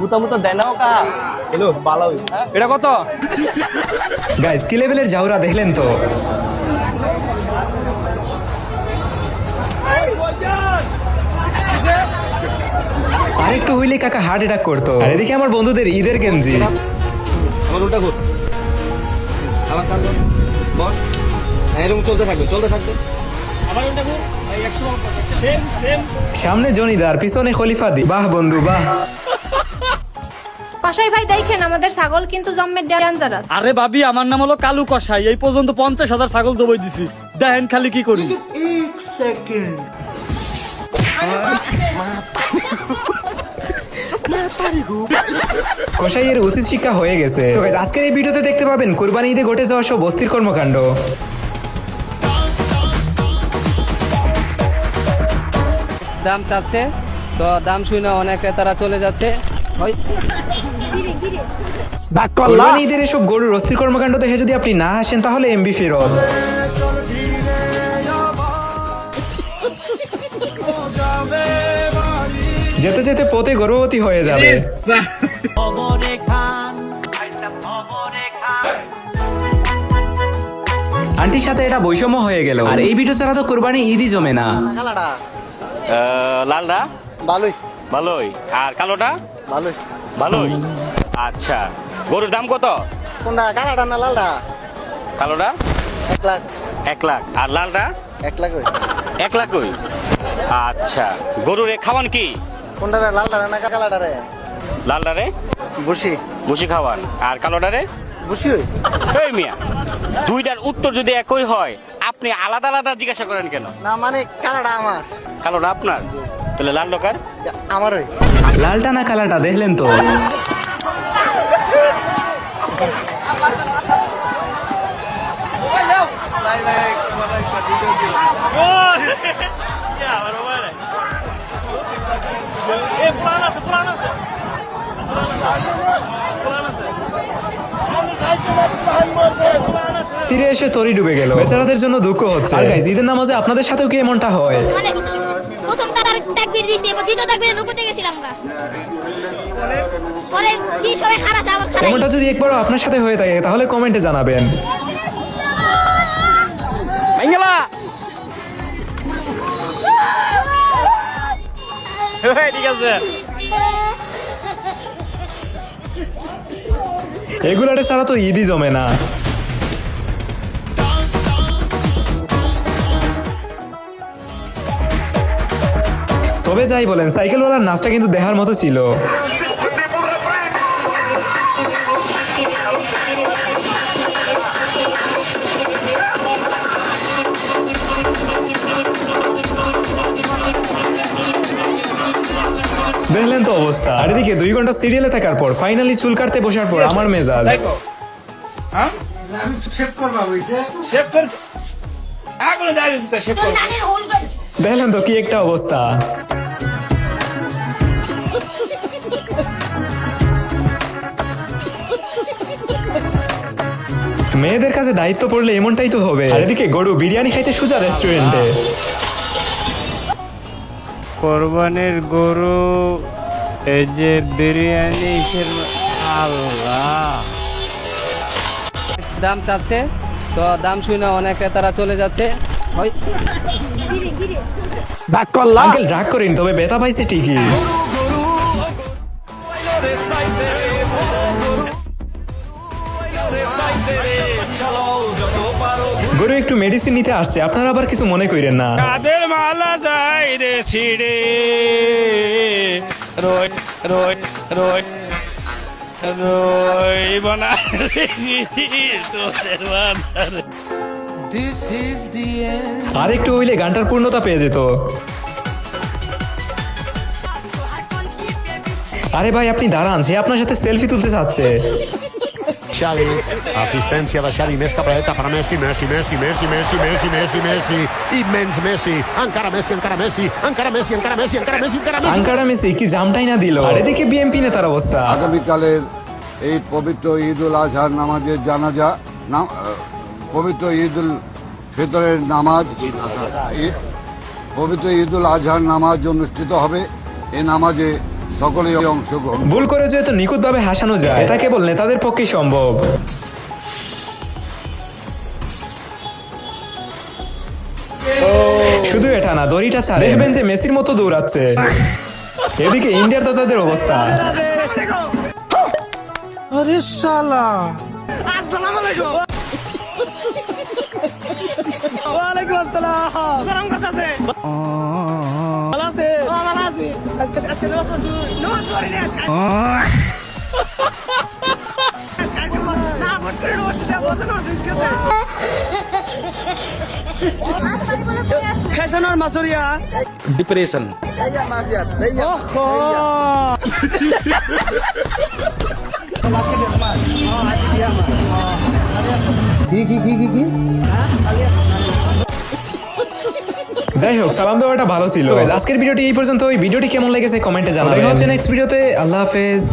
মুতা মুতা দেয় না ওকা হ্যালো বালাও এটা কত গাইস কি লেভেলের জাউরা দেখলেন তো। আর একটু হইলে কাকা হার্ট অ্যাটাক করতো। আর এদিকে আমার বন্ধুদের ঈদের গেঞ্জি। আমার উল্টা ঘুর আমার কাজ বস এরকম চলতে থাকবে আমার উল্টা ঘুর এই 100 সেম সামনে জনিদার পিছনে খলিফা দি। বাহ বন্ধু বাহ। কসাই ভাই দেখেন আমাদের ছাগল কিন্তু জম্মের ডেঞ্জারাস। আরে ভাবি আমার নাম হলো কালু কসাই, এই পর্যন্ত 50,000 ছাগল দবাই দিছি, দেখেন খালি কি করি। কসাইয়ের উচিত শিক্ষা হয়ে গেছে। So guys, আজকের এই ভিডিওতে দেখতে পাবেন কুরবানি ঈদে ঘটে যাওয়া সব অস্থির কর্মকাণ্ড। দাম চাচ্ছে তো দাম শুনে অনেক তারা চলে যাচ্ছে কুরবানি ঈদের এসব গরুর অস্থির কর্মকাণ্ড দেখে যদি আপনি না আসেন তাহলে এমবি ফেরত। যেতে যেতে পথে গর্ভবতী হয়ে যাবে। আন্টির সাথে এটা বৈষম্য হয়ে গেল। আর এই ভিডিও ছাড়া তো কুরবানি ঈদই জমে না। লালটা ভালোই ভালোই আর কালোটা ভালোই ভালোই। আচ্ছা, গরুর দাম কত? কোনটা কালাটা না লালটা? কালোটা 1 লাখ 1 লাখ আর লালটা 1 লাখ 1 লাখ ওই। আচ্ছা, গরুর খাওয়ান কি? কোনটা রে লালটা না কালাটা রে? লালটারে বসি ভুসি খাওয়ান আর কালোটারে বসি এই মিয়া, দুইটার উত্তর যদি একই হয় আপনি আলাদা আলাদা জিজ্ঞাসা করেন কেন? না মানে কালাটা আমার কালোটা আপনার, তাহলে লাল ডকার আমারই। লালটা না কালাটা দেখলেন তো। তীরে এসে তরি ডুবে গেল। বেচারাদের জন্য দুঃখ হচ্ছে। আর গাইস, ঈদের নামাজে আপনাদের সাথেও কি এমনটা হয়? মানে প্রথম তাকবীর দিছি, এবার দ্বিতীয় তাকবীরে রুকুতে গেছিলাম গা। পরে কি সবাই খারাপ আবার খারাপ। এমনটা যদি একবারও আপনার সাথে হয়ে থাকে তাহলে কমেন্টে জানাবেন। মাইঙ্গেলা ঠিক আছে। এগুলারে ছাড়া তো ঈদই জমে না। তবে যাই বলেন, সাইকেলওয়ালার নাচটা কিন্তু দেখার মতো ছিল। দেখলেন তো অবস্থা। আর এদিকে 2 ঘন্টা সিরিয়ালে থাকার পর ফাইনালি চুল কাটতে বসার পর আমার মেজাজ। দেখলেন তো কি একটা অবস্থা। মেয়েদের কাছে দায়িত্ব পড়লে এমনটাই তো হবে। আর এদিকে গরু বিরিয়ানি খাইতে সুজা রেস্টুরেন্টে। কোরবানির গরু, এই যে বিরিয়ানি, আল্লাহ দাম চাচ্ছে তো দাম শুনে অনেক তারা চলে যাচ্ছে আঙ্কেল রাগ করেন, তবে ব্যথা পাইছে ঠিকই। গরু একটু মেডিসিন নিতে আসছে, আপনারা আবার কিছু মনে করেন না। কাদের মালা যায় রে ছিড়ে, রোয় রোয় রোয় রোয় বনা তোদের বাঁধার। আর একটু হইলে গানটার পূর্ণতা পেয়ে যেত। আরে ভাই আপনি দাঁড়ান, সে আপনার সাথে সেলফি তুলতে চাচ্ছে। Xavi, assistència de Xavi, més cap a la dreta per Messi, Messi, Messi, Messi, Messi, Messi, Messi, Messi, immens Messi, encara Messi, encara Messi, encara Messi, encara Messi, encara Messi, encara Messi. Ankara Messi কি জামটাই না দিল। আর এদিকে BMP নেতার অবস্থা। আগামীকালের এই পবিত্র ঈদ উল আজহার নামাজের জানাজা, পবিত্র ঈদ উল ফিতরের নামাজ, পবিত্র ঈদ উল আজহার নামাজ অনুষ্ঠিত হবে। এই নামাজে সকলেই অংশগ্রহণ ভুল করে যেহেতু নিখুঁতভাবে হাসানো যায় এটা কেবল নেতাদের পক্ষেই সম্ভব। শুধু এটা না, দড়িটা ছাড়ে দেখবেন যে মেসির মতো দৌড়াচ্ছে। এদিকে ইন্ডিয়ার দাদাদের অবস্থা। ডিপ্রেশন যাই হোক, সালাম দেওয়াটা ভালো ছিল। আজকের ভিডিওটি এই পর্যন্ত। এই ভিডিওটি কেমন লেগেছে কমেন্টে জানাবেন। দেখা হচ্ছে নেক্সট ভিডিওতে। আল্লাহ হাফেজ।